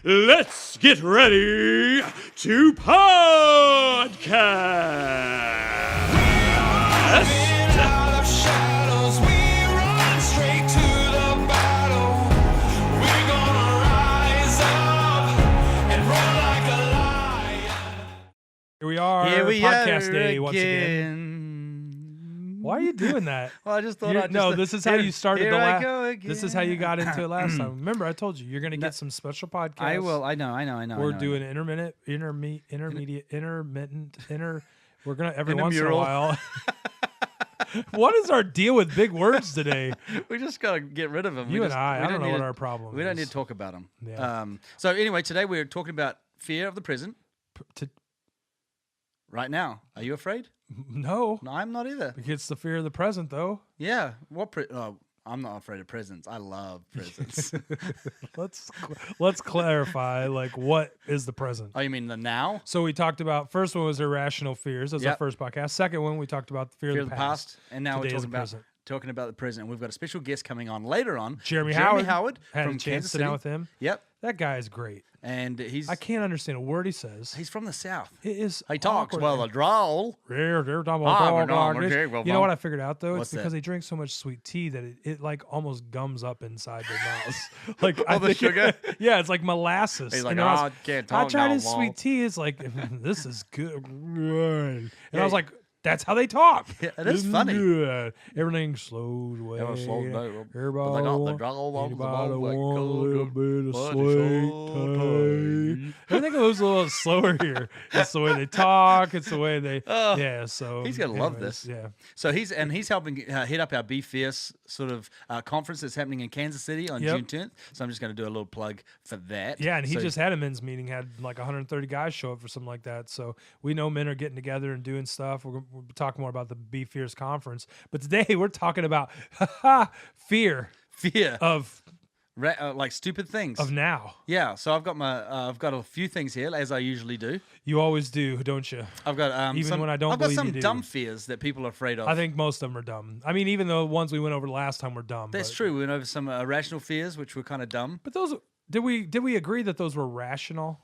let's get ready to podcast. Here we are. Here we podcast are day again. once again. Why are you doing that? Well, I just thought No, this is how you started the last. again. This is how you got into it last time. Remember, I told you you're going to get some special podcasts. I will. I know. We're doing intermittent. We're gonna every once in a while. What is our deal with big words today? We just gotta get rid of them. You and I don't know what our problem is. We don't need to talk about them. Yeah. So anyway, today we're talking about fear of the present. Right now, are you afraid? No, I'm not either. it's the fear of the present, though. Yeah. I'm not afraid of presents. I love presents. Let's clarify. Like, what is the present? Oh, you mean the now? So we talked about first one was irrational fears. That's our first podcast. Second one we talked about the fear of the past. And now Today we're is the talking about the present. We've got a special guest coming on later on. Jeremy Howard had from a chance Kansas to sit City. down with him. Yep. That guy is great. And I can't understand a word he says. he's from the South. It is. He talks awkward. well, a drawl. You know what I figured out though? What's It's because that? they drink so much sweet tea that it like almost gums up inside their mouths. Like All the sugar? Yeah, it's like molasses. He's like, And I can't talk tried no his more. sweet tea. It's like this is good. And I was like, that's how they talk. Yeah, it is funny. Good. Everything slows away. Everything slows down. Everybody But they got the want- drawl walks anybody about like want a little bit of but sweet it's tea. Everything goes a little slower here. It's the way they talk. It's the way they. Oh, yeah. So he's gonna love anyways, this. Yeah. So he's helping head up our Be Fierce sort of conference that's happening in Kansas City on June 10th. So I'm just going to do a little plug for that. Yeah, and he So- just had a men's meeting, had like 130 guys show up for something like that. So we know men are getting together and doing stuff. We're talking more about the Be Fierce conference. But today we're talking about fear of like stupid things of now. Yeah. So I've got I've got a few things here as I usually do. You always do, don't you? I've got even when I don't. I've got believe some you do. dumb fears that people are afraid of. I think most of them are dumb. I mean, even the ones we went over last time were dumb. That's true. We went over some irrational fears, which were kind of dumb. But those did we agree that those were rational?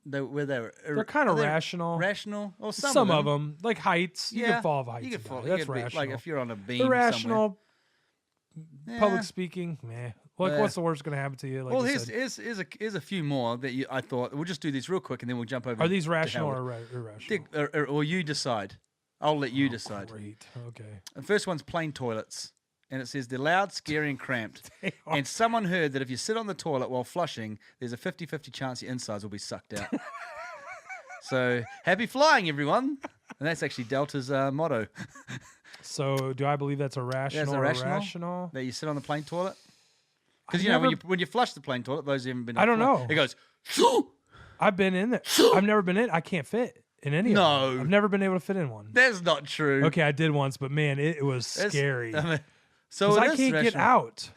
They're kind of rational. Rational, or some of them, like heights. You Yeah, can fall off heights. You can and fall. die. That's you could be- rational. Like if you're on a beam. Irrational. somewhere. Public Yeah. speaking, meh. Like, what's the worst going to happen to you? Like Well, you said. here's a few more that I thought we'll just do these real quick and then we'll jump over. Are these to rational Howard. or irrational? Or you decide. I'll let you decide. Great. Okay. The first one's plain toilets. And it says they're loud, scary, and cramped. They are. And someone heard that if you sit on the toilet while flushing, there's a 50-50 chance your insides will be sucked out. So happy flying, everyone. And that's actually Delta's motto. So, do I believe that's irrational or irrational? irrational? That you sit on the plain toilet. Because I've you know never- when you flush the plain toilet, those who haven't been. I don't know. It goes. I've been in there. I've never been in. I can't fit in any of No. them. I've never been able to fit in one. That's not true. Okay, I did once, but man, it was That's- scary. I mean, so Because it I is can't get rational. out.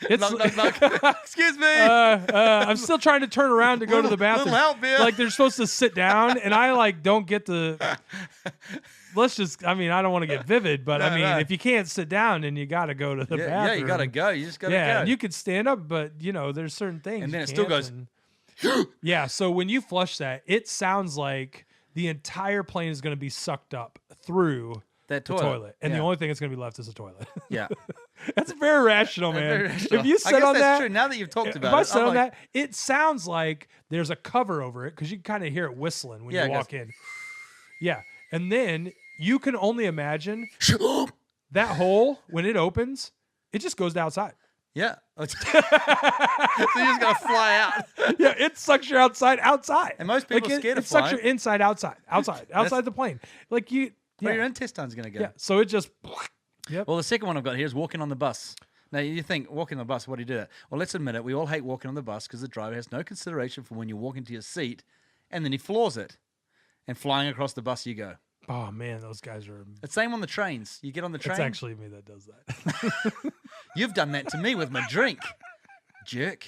It's Knock, knock, knock. Excuse me. I'm still trying to turn around to go to the bathroom. Little help here. Like they're supposed to sit down, and I like don't get the. Let's just. I mean, I don't want to get vivid, but I mean, no. if you can't sit down, then you got to go to the yeah, bathroom. you gotta go. You just gotta Yeah, go. and you could stand up, but there's certain things. And then you it still can't, goes, and- yeah, so when you flush that, it sounds like the entire plane is going to be sucked up through that the toilet, and the only thing that's going to be left is a toilet. yeah. That's very rational, man. Very rational. If you I sit guess on that's that, true. Now that you've talked if about I it, sit I'm on like, that, it sounds like there's a cover over it because you kind of hear it whistling when Yeah, you it walk in. Yeah, and then you can only imagine that hole when it opens, it just goes to outside. yeah. So you're just gonna fly out. Yeah, it sucks you outside. And most people are scared of it sucks flying. your inside outside the plane. Like you, Where yeah, your intestine's gonna go. yeah. So it just, yep. Well, the second one I've got here is walking on the bus. Now, you think, walking on the bus, what do you do that? Well, let's admit it. We all hate walking on the bus because the driver has no consideration for when you walk into your seat, and then he floors it. And flying across the bus you go. Oh man, those guys are. It's same on the trains. You get on the train. It's actually me that does that. You've done that to me with my drink, jerk.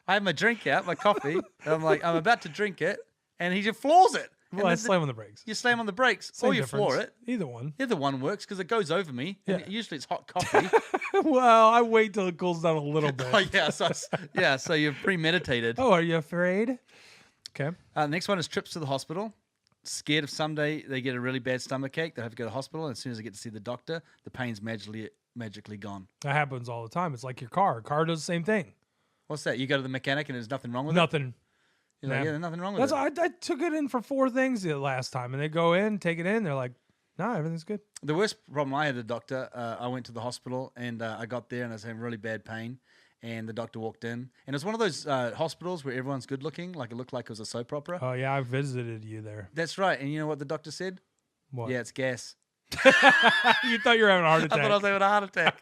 I have my drink out, my coffee, and I'm like, I'm about to drink it, and he just floors it. Well, I slam on the brakes. You slam on the brakes, Same or you difference. floor it. Either one. Either one works because it goes over me. And Yeah. usually it's hot coffee. Well, I wait till it cools down a little bit. Oh, yeah. So you're premeditated. Oh, are you afraid? Okay. Next one is trips to the hospital. Scared of someday they get a really bad stomach ache. They have to go to the hospital. And as soon as they get to see the doctor, the pain's magically gone. That happens all the time. It's like your car. Car does the same thing. What's that? You go to the mechanic and there's nothing wrong with it? Nothing. You're like, Nah. yeah, there's nothing wrong with That's it. I took it in for 4 things the last time, and they go in, take it in. They're like, "No, everything's good." The worst problem I had at the doctor, I went to the hospital and I got there and I was having really bad pain. And the doctor walked in. And it's one of those hospitals where everyone's good looking, like it looked like it was a soap opera. Oh yeah, I visited you there. That's right. And you know what the doctor said? What? Yeah, it's gas. You thought you were having a heart I attack. thought I was having a heart attack.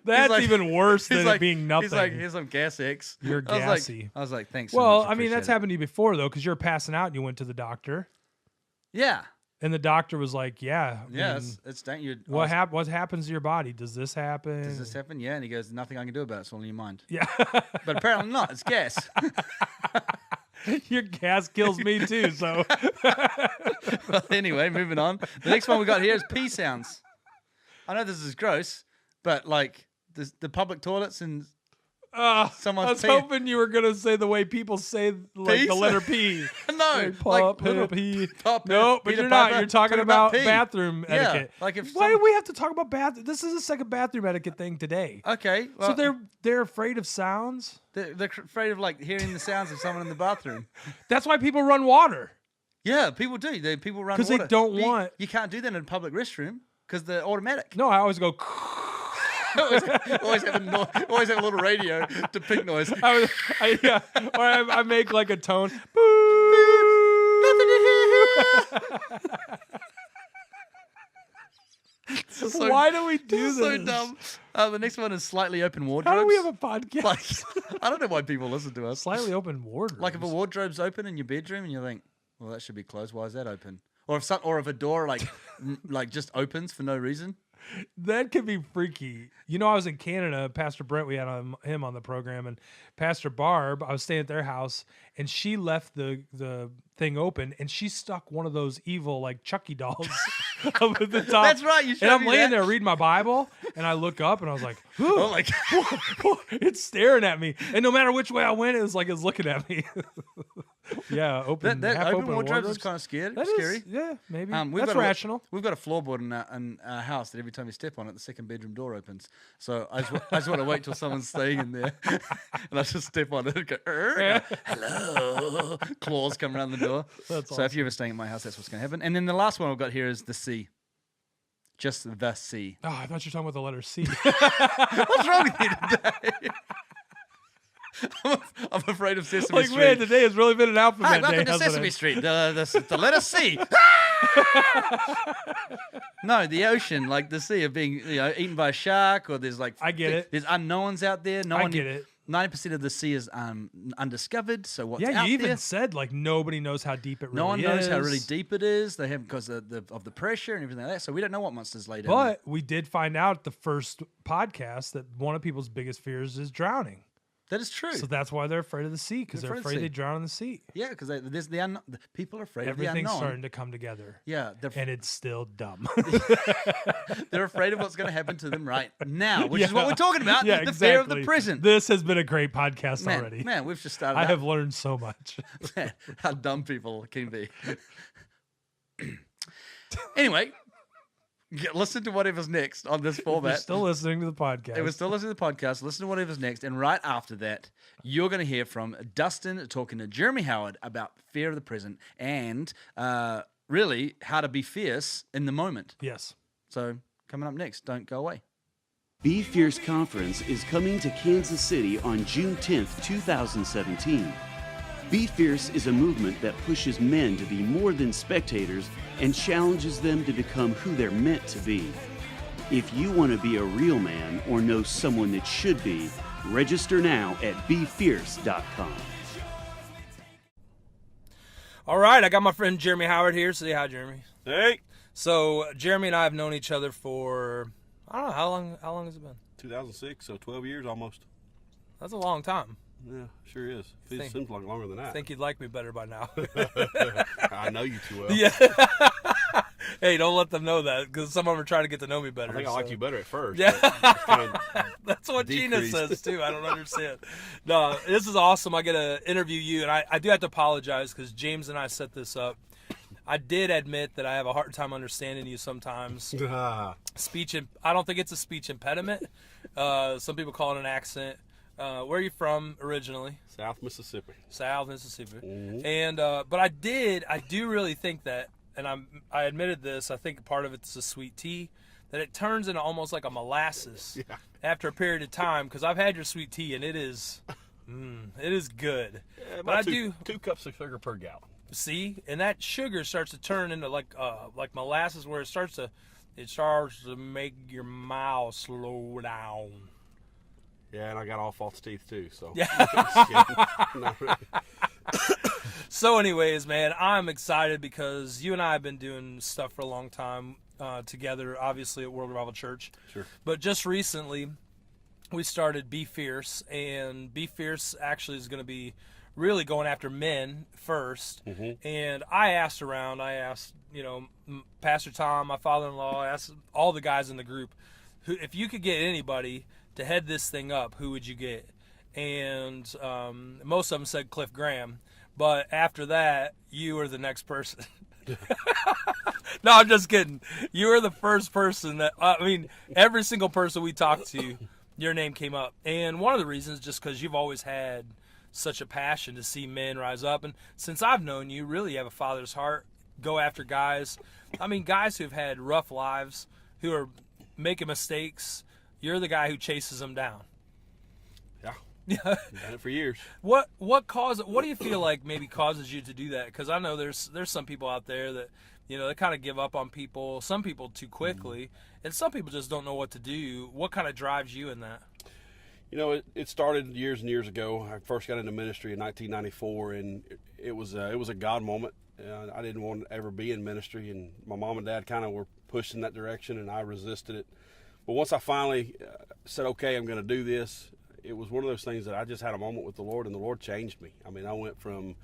That's like- even worse He's than like, it being nothing. He's like, here's some gas X. You're I was gassy. I was like, thanks. Well, so much, I mean, that's appreciate it. happened to you before though, because you're passing out and you went to the doctor, Yeah. and the doctor was like, "Yeah, I Yeah. mean, It's dang you. what happens to your body? Does this happen? Does this happen? Yeah. And he goes, nothing I can do about it. It's all in your mind. Yeah, But apparently not. It's gas. your gas kills me too. So Anyway, moving on. The next one we got here is pee sounds. I know this is gross, but like the public toilets and someone's I was peeing. hoping you were gonna say the way people say like Peace? the letter P. No, Pop, little pee. pop, No, but Peter you're not. Piper, You're talking talking about pee. bathroom Yeah, etiquette. like if Why some- do we have to talk about bath? This is the second bathroom etiquette thing today. Okay, So well, they're afraid of sounds. they're afraid of like hearing the sounds of someone in the bathroom. That's why people run water. Yeah, people do. People run 'Cause they water. don't But want- You can't do that in a public restroom because they're automatic. No, I always go. always have a little radio to pig noise. Yeah, or I make like a tone. Nothing to hear. So- Why do we do this? So dumb. The next one is slightly open wardrobes. How do we have a podcast? Like, I don't know why people listen to us. Slightly open wardrobe. Like if a wardrobe's open in your bedroom and you think, well, that should be closed. Why is that open? Or if a door like just opens for no reason. That could be freaky. You know, I was in Canada. Pastor Brent, we had him on the program, and Pastor Barb, I was staying at their house, and she left the thing open, and she stuck one of those evil like Chucky dolls up at the top. That's right. You showed And I'm me laying that. there reading my Bible, and I look up, and I was like, "Ooh, Oh my God. it's staring at me." And no matter which way I went, it was like it's looking at me. Yeah, open. That half open wardrobes is wardrobes. kind of scary. That scary. is, yeah, maybe. We've That's got rational. We've got a floorboard in our house that every time you step on it, the second bedroom door opens. So I just want to wait till someone's staying in there, and I just step on it and go, hello. Claws come around the door. That's So if you're ever staying at my house, that's what's going to happen. And then the last one we've got here is the C. Just the C. Oh, I thought you were talking about the letter C. What's wrong with you today? I'm afraid of Sesame Like, Street. man, today has really been an alphabet Hi, day. welcome to hasn't Sesame it? Street. The letter C. No, the ocean, like the sea of being eaten by a shark, or there's like I get it. There's unknowns out there. No I one get it. 90% of the sea is undiscovered. So what's Yeah, out you even there? said like nobody knows how deep it really is. No one knows how really deep it is. They have because of the pressure and everything like that. So we don't know what monsters lay down. But we did find out the first podcast that one of people's biggest fears is drowning. that is true. So that's why they're afraid of the sea, because They're they're afraid of afraid the they sea. drown in the sea. Yeah, because there's the unknown. People are afraid of the Everything's unknown. starting to come together. Yeah, And it's still dumb. they're afraid of what's going to happen to them right now, which is what Yeah. we're talking about. Yeah, the fear of the exactly. present. This has been a great podcast Man, already. man, we've just started. I out. have learned so much. How dumb people can be. Anyway, listen to whatever's next on this If you're format. still listening to the podcast. If we're still listening to the podcast, listen to whatever's next. And right after that, you're going to hear from Dustin talking to Jeremy Howard about fear of the present and really how to be fierce in the moment. Yes. So coming up next, don't go away. Be Fierce Conference is coming to Kansas City on June 10th, 2017. Be Fierce is a movement that pushes men to be more than spectators and challenges them to become who they're meant to be. If you want to be a real man or know someone that should be, register now at BeFierce.com. All right, I got my friend Jeremy Howard here. Say hi, Jeremy. Hey, So Jeremy and I have known each other for I don't know how long. How long has it been? 2006, so 12 years almost. That's a long time. Yeah, sure is. It Think- seems like longer than that. I think you'd like me better by now. I know you too well. yeah. Hey, don't let them know that because some of them are trying to get to know me better. I think I liked you better at first. Yeah. but it's kind of That's what Gina decreased. says too. I don't understand. No, this is awesome. I get to interview you, and I do have to apologize because James and I set this up. I did admit that I have a hard time understanding you sometimes. I don't think it's a speech impediment. Some people call it an accent. Where are you from originally? South Mississippi. South Mississippi. Mm-hmm. And but I do really think that, and I admitted this. I think part of it's the sweet tea, that it turns into almost like a molasses after a period of time. Because I've had your sweet tea, and it is good. Yeah, but I about do 2 cups of sugar per gallon. see, and that sugar starts to turn into like molasses, where it starts to make your mouth slow down. Yeah, and I got all false teeth too. So Yeah. Not really. So anyways, man, I'm excited because you and I have been doing stuff for a long time together, obviously at World Revival Church. Sure. But just recently, we started Be Fierce, and Be Fierce actually is going to be really going after men first. Mm-hmm. And I asked around. I asked, Pastor Tom, my father-in-law, I asked all the guys in the group, who, if you could get anybody to head this thing up, who would you get? And most of them said Cliff Graham. But after that, you were the next person. No, I'm just kidding. You were the first person that, every single person we talked to, your name came up. And one of the reasons, just because you've always had such a passion to see men rise up. And since I've known you, really you have a father's heart. Go after guys. Guys who've had rough lives, who are making mistakes. You're the guy who chases them down. Yeah. Done it for years. What do you feel like maybe causes you to do that? Because I know there's some people out there that they kind of give up on people. Some people too quickly, and some people just don't know what to do. What kind of drives you in that? It started years and years ago. I first got into ministry in 1994, and it was a God moment. I didn't want to ever be in ministry, and my mom and dad kind of were pushed in that direction, and I resisted it. But once I finally said, okay, I'm going to do this, it was one of those things that I just had a moment with the Lord, and the Lord changed me. I went from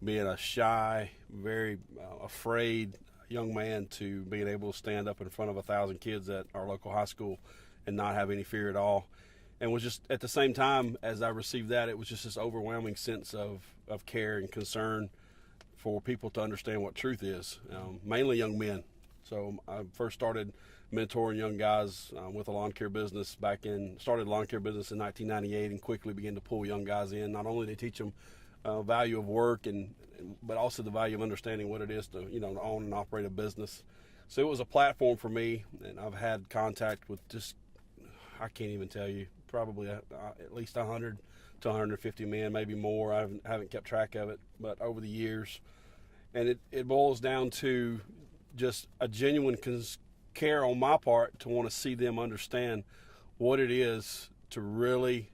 being a shy, very afraid young man to being able to stand up in front of 1,000 kids at our local high school and not have any fear at all. And was just, at the same time as I received that, it was just this overwhelming sense of care and concern for people to understand what truth is, mainly young men. So I first started mentoring young guys with a lawn care business started lawn care business in 1998, and quickly began to pull young guys in. Not only to teach them value of work, but also the value of understanding what it is to own and operate a business. So it was a platform for me, and I've had contact with I can't even tell you, probably at least 100 to 150 men, maybe more. I haven't kept track of it, but over the years. And it boils down to just a genuine care on my part to want to see them understand what it is to really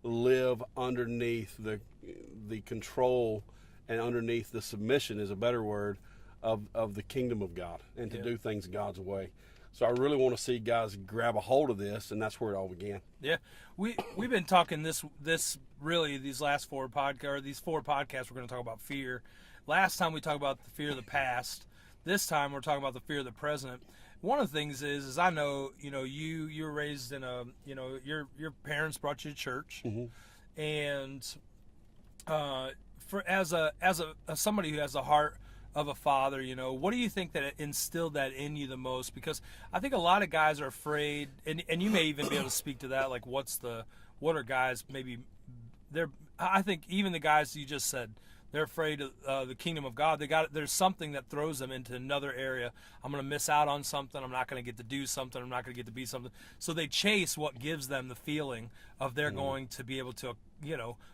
live underneath the control and underneath the submission, is a better word, of the kingdom of God, and to do things God's way. So I really want to see guys grab a hold of this, and that's where it all began. Yeah, we've been talking these last 4 podcasts. These 4 podcasts, we're going to talk about fear. Last time we talked about the fear of the past. This time we're talking about the fear of the present. One of the things is I know you were raised in your parents brought you to church, and as somebody who has the heart of a father, what do you think that instilled that in you the most? Because I think a lot of guys are afraid, and you may even be able to speak to that. Like, what are guys maybe I think even the guys you just said, they're afraid of the kingdom of God. There's something that throws them into another area. I'm going to miss out on something. I'm not going to get to do something. I'm not going to get to be something. So they chase what gives them the feeling of they're going to be able to,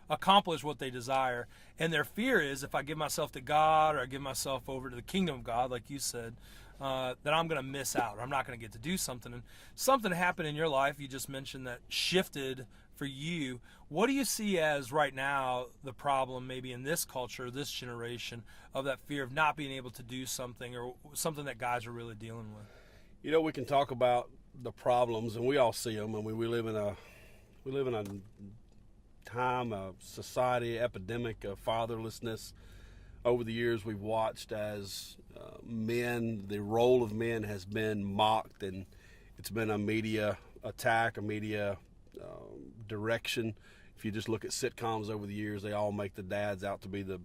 accomplish what they desire. And their fear is, if I give myself to God, or I give myself over to the kingdom of God, like you said, that I'm going to miss out. Or I'm not going to get to do something. And something happened in your life, you just mentioned, that shifted for you. What do you see as right now the problem maybe in this culture, this generation, of that fear of not being able to do something, or something that guys are really dealing with? We can talk about the problems, and we all see them. We live in a time of society epidemic of fatherlessness. over the years we've watched as men, the role of men has been mocked, and it's been a media attack, a media direction. If you just look at sitcoms over the years, they all make the dads out to be the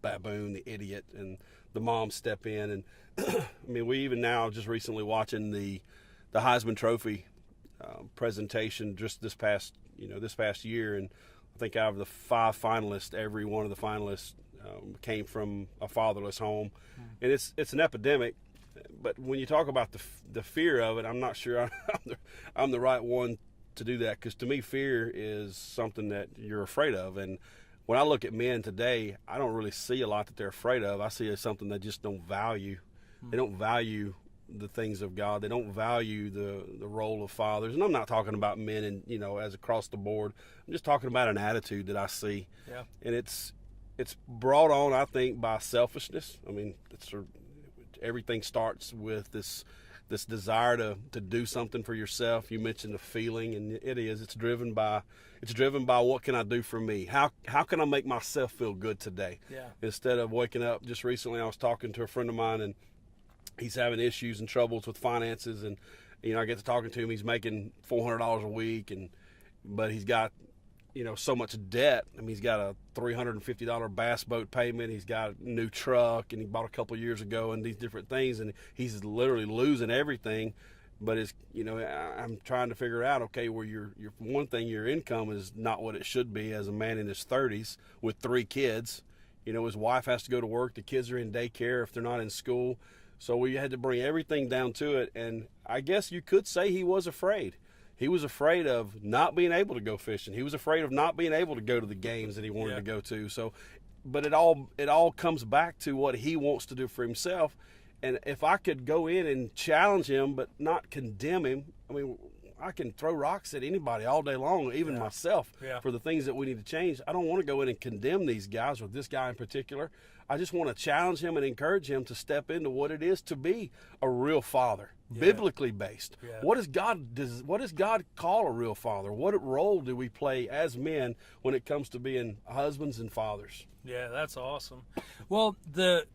baboon, the idiot, and the moms step in. And I mean, we even now just recently watching the Heisman Trophy presentation just this past year, and I think out of the 5 finalists, every one of the finalists came from a fatherless home, and it's an epidemic. But when you talk about the fear of it, I'm not sure I'm the right one to do that, because to me, fear is something that you're afraid of. And when I look at men today, I don't really see a lot that they're afraid of. I see it as something they just don't value. They don't value the things of God. They don't value the role of fathers. And I'm not talking about men and as across the board. I'm just talking about an attitude that I see. Yeah. And it's brought on, I think, by selfishness. I mean, everything starts with this desire to do something for yourself. You mentioned the feeling, and it's driven by what can I do for me? How can I make myself feel good today? Yeah. Instead of waking up. Just recently I was talking to a friend of mine, and he's having issues and troubles with finances, and I get to talking to him. He's making $400 a week, but he's got so much debt. I mean, he's got a $350 bass boat payment. He's got a new truck, and he bought a couple of years ago, and these different things, and he's literally losing everything. But I'm trying to figure out, okay, where your one thing, your income is not what it should be as a man in his 30s with 3 kids. His wife has to go to work. The kids are in daycare if they're not in school. So we had to bring everything down to it, and I guess you could say he was afraid. He was afraid of not being able to go fishing. He was afraid of not being able to go to the games that he wanted to go to. So, but it all comes back to what he wants to do for himself. And if I could go in and challenge him, but not condemn him, I mean, I can throw rocks at anybody all day long, even myself, for the things that we need to change. I don't want to go in and condemn these guys, or this guy in particular. I just want to challenge him and encourage him to step into what it is to be a real father, biblically based. Yeah. What does God call a real father? What role do we play as men when it comes to being husbands and fathers? Yeah, that's awesome. Well, the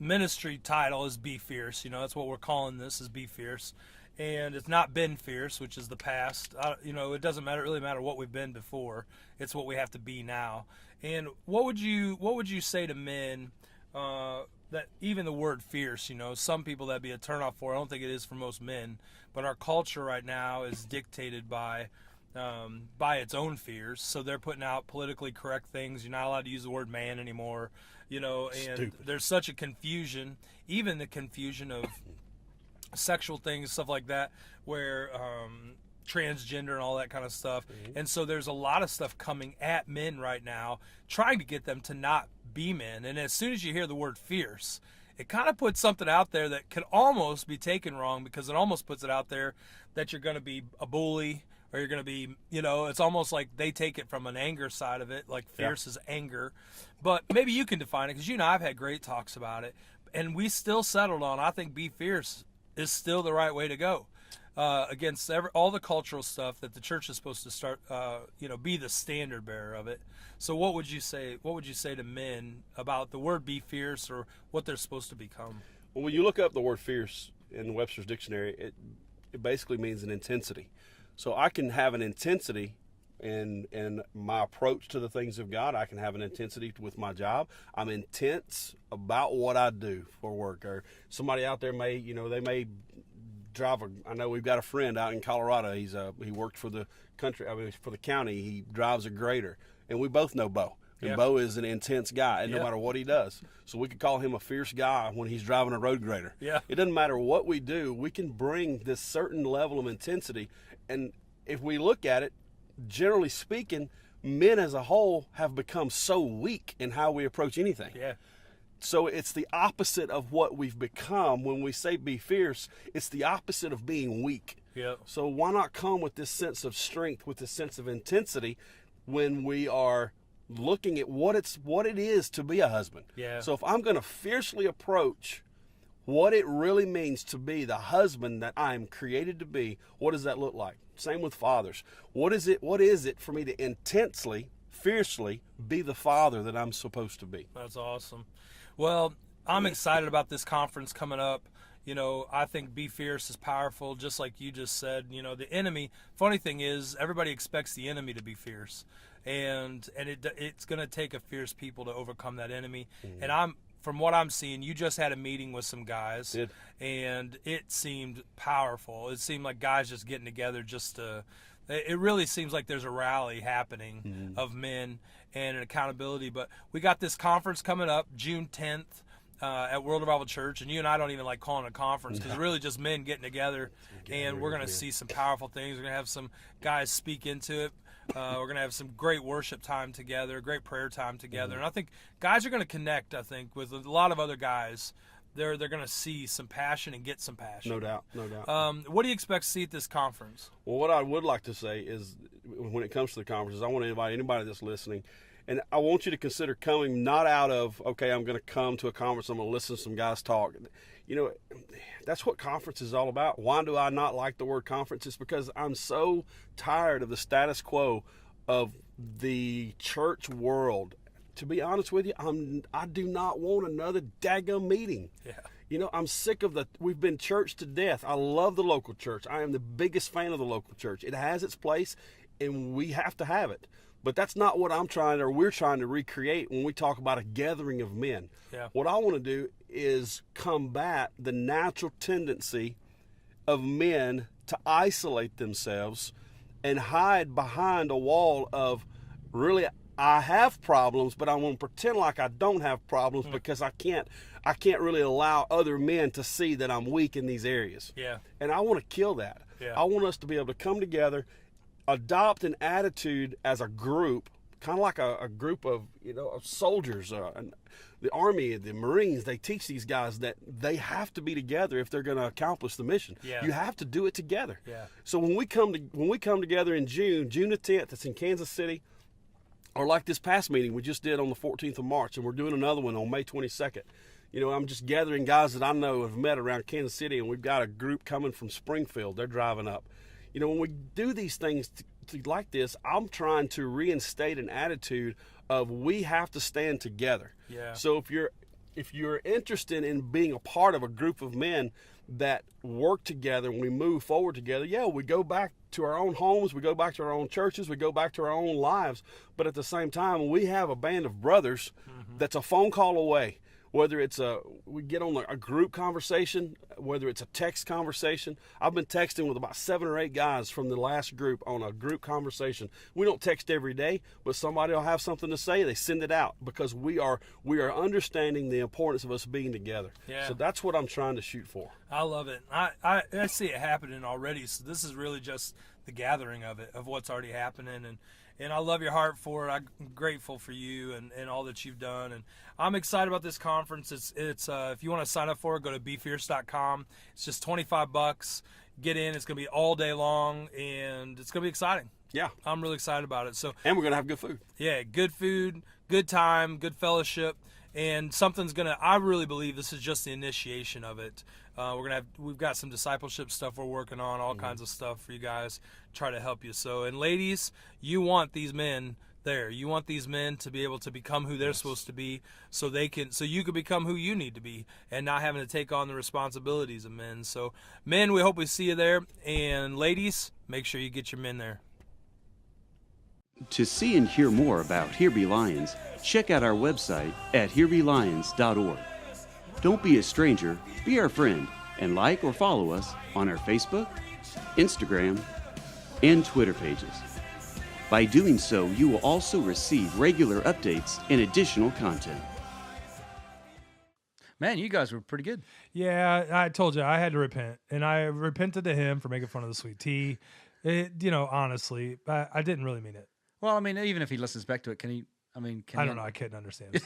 ministry title is Be Fierce. That's what we're calling this, is Be Fierce. And it's not been fierce, which is the past. It doesn't really matter what we've been before. It's what we have to be now. And what would you say to men that even the word fierce, some people that'd be a turnoff for? I don't think it is for most men, but our culture right now is dictated by its own fears. So they're putting out politically correct things. You're not allowed to use the word man anymore. And Stupid. There's such a confusion, even the confusion of sexual things, stuff like that, where transgender and all that kind of stuff. And so there's a lot of stuff coming at men right now, trying to get them to not be men. And as soon as you hear the word fierce, it kind of puts something out there that could almost be taken wrong, because it almost puts it out there that you're going to be a bully, or you're going to be, it's almost like they take it from an anger side of it, like fierce is anger. But maybe you can define it, because I've had great talks about it, and we still settled on, I think Be Fierce is still the right way to go, against all the cultural stuff that the church is supposed to start, be the standard bearer of it. So what would you say to men about the word be fierce, or what they're supposed to become? Well, when you look up the word fierce in Webster's dictionary, it basically means an intensity. So I can have an intensity in my approach to the things of God. I can have an intensity with my job. I'm intense about what I do for work. Or somebody out there may drive I know we've got a friend out in Colorado. He worked for the for the county. He drives a grader, and we both know Bo. And Bo is an intense guy, and no matter what he does. So we could call him a fierce guy when he's driving a road grader. Yeah. It doesn't matter what we do. We can bring this certain level of intensity. And if we look at it, generally speaking, men as a whole have become so weak in how we approach anything. Yeah. So it's the opposite of what we've become. When we say be fierce, it's the opposite of being weak. Yeah. So why not come with this sense of strength, with this sense of intensity, when we are looking at what it is to be a husband? Yeah. So if I'm going to fiercely approach what it really means to be the husband that I am created to be, what does that look like? Same with fathers. What is it for me to intensely, fiercely be the father that I'm supposed to be. That's awesome. Well, I'm excited about this conference coming up. You know, I think Be Fierce is powerful, just like you just said. You know, the enemy, funny thing is, everybody expects the enemy to be fierce. And it's going to take a fierce people to overcome that enemy. And from what I'm seeing, you just had a meeting with some guys, and it seemed powerful. It seemed like guys just getting together just to – it really seems like there's a rally happening of men and an accountability. But we got this conference coming up June 10th. At World Revival Church, and you and I don't even like calling it a conference because it's really just men getting together, and we're going to see some powerful things. We're going to have some guys speak into it. We're going to have some great worship time together, great prayer time together, and I think guys are going to connect, I think, with a lot of other guys. They're going to see some passion and get some passion. No doubt. What do you expect to see at this conference? Well, what I would like to say is when it comes to the conferences, I want to invite anybody that's listening, and I want you to consider coming not out of, okay, I'm going to come to a conference, I'm going to listen to some guys talk. You know, that's what conference is all about. Why do I not like the word conference? It's because I'm so tired of the status quo of the church world. To be honest with you, I do not want another daggum meeting. Yeah. You know, I'm sick of we've been church to death. I love the local church. I am the biggest fan of the local church. It has its place, and we have to have it. But that's not what we're trying to recreate when we talk about a gathering of men. Yeah. What I want to do is combat the natural tendency of men to isolate themselves and hide behind a wall of, really, I have problems, but I want to pretend like I don't have problems because I can't really allow other men to see that I'm weak in these areas. Yeah. And I want to kill that. Yeah. I want us to be able to come together, adopt an attitude as a group, kind of like a group of, of soldiers. The Army, the Marines, they teach these guys that they have to be together if they're going to accomplish the mission. Yeah. You have to do it together. Yeah. So when we come together in June the 10th, it's in Kansas City, or like this past meeting we just did on the 14th of March, and we're doing another one on May 22nd. I'm just gathering guys that I know have met around Kansas City, and we've got a group coming from Springfield. They're driving up. When we do these things like this, I'm trying to reinstate an attitude of we have to stand together. Yeah. So if you're interested in being a part of a group of men that work together and we move forward together, we go back to our own homes, we go back to our own churches, we go back to our own lives. But at the same time, we have a band of brothers that's a phone call away. Whether it's we get on a group conversation, whether it's a text conversation. I've been texting with about 7 or 8 guys from the last group on a group conversation. We don't text every day, but somebody will have something to say. They send it out because we are understanding the importance of us being together. Yeah. So that's what I'm trying to shoot for. I love it. I see it happening already. So this is really just the gathering of it, of what's already happening. And I love your heart for it. I'm grateful for you and all that you've done. And I'm excited about this conference. It's if you want to sign up for it, go to BeFierce.com. It's just $25. Get in. It's going to be all day long, and it's going to be exciting. Yeah. I'm really excited about it. So, and we're going to have good food. Yeah, good food, good time, good fellowship. And I really believe this is just the initiation of it. We've got some discipleship stuff we're working on, all kinds of stuff for you guys, try to help you. So, and ladies, you want these men there. You want these men to be able to become who they're supposed to be, so you can become who you need to be, and not having to take on the responsibilities of men. So, men, we hope we see you there. And ladies, make sure you get your men there. To see and hear more about Here Be Lions, check out our website at herebelions.org. Don't be a stranger, be our friend, and like or follow us on our Facebook, Instagram, and Twitter pages. By doing so, you will also receive regular updates and additional content. Man, you guys were pretty good. Yeah, I told you I had to repent, and I repented to him for making fun of the sweet tea. Honestly, I didn't really mean it. Well, I mean, even if he listens back to it, can he I mean, I don't know. I couldn't understand him.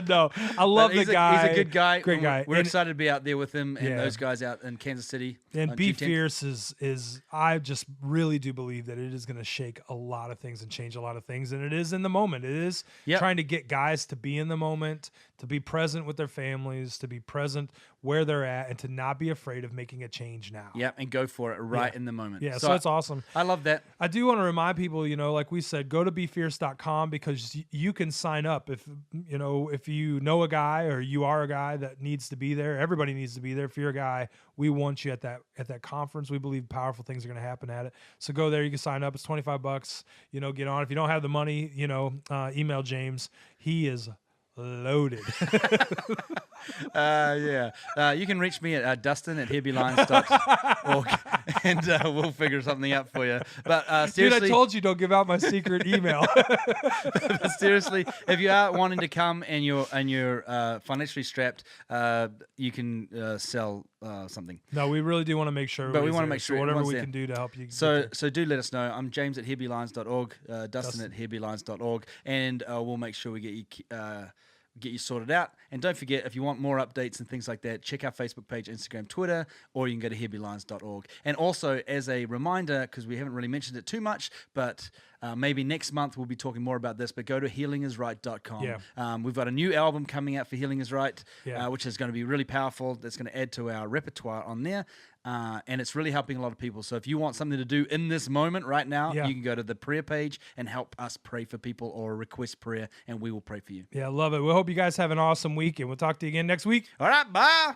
No, I love the guy. He's a good guy. Great guy. We're excited to be out there with him and Yeah. those guys out in Kansas City. And on Be June 10th. Fierce is I just really do believe that it is going to shake a lot of things and change a lot of things. And it is in the moment. It is Yep. trying to get guys to be in the moment, to be present with their families, to be present where they're at, and to not be afraid of making a change now. Yeah, and go for it right Yeah. in the moment. Yeah, so it's awesome. I love that. I do want to remind people, like we said, go to BeFierce.com because you can sign up if you know a guy or you are a guy that needs to be there. Everybody needs to be there. If you're a guy, we want you at that conference. We believe powerful things are going to happen at it. So go there. You can sign up. It's $25. Get on. If you don't have the money, email James. He is loaded. You can reach me at Dustin at herebylines.org and we'll figure something out for you. But Dude, seriously, I told you don't give out my secret email. but seriously, if you are wanting to come and you're financially strapped, you can sell something. No, we really do want to make sure. But we everybody's want to there. make sure So whatever everyone's we there. can do to help you. So get there. do let us know. I'm James at herebylines.org, Dustin at herebylines.org, and we'll make sure we get you sorted out. And don't forget, if you want more updates and things like that, check our Facebook page, Instagram, Twitter, or you can go to herebylines.org. And also, as a reminder, because we haven't really mentioned it too much, but maybe next month we'll be talking more about this, but go to healingisright.com. Yeah. We've got a new album coming out for Healing is Right, Yeah. which is going to be really powerful. That's going to add to our repertoire on there. And it's really helping a lot of people. So if you want something to do in this moment right now, Yeah. you can go to the prayer page and help us pray for people or request prayer, and we will pray for you. Yeah, love it. We hope you guys have an awesome week, and we'll talk to you again next week. All right, bye.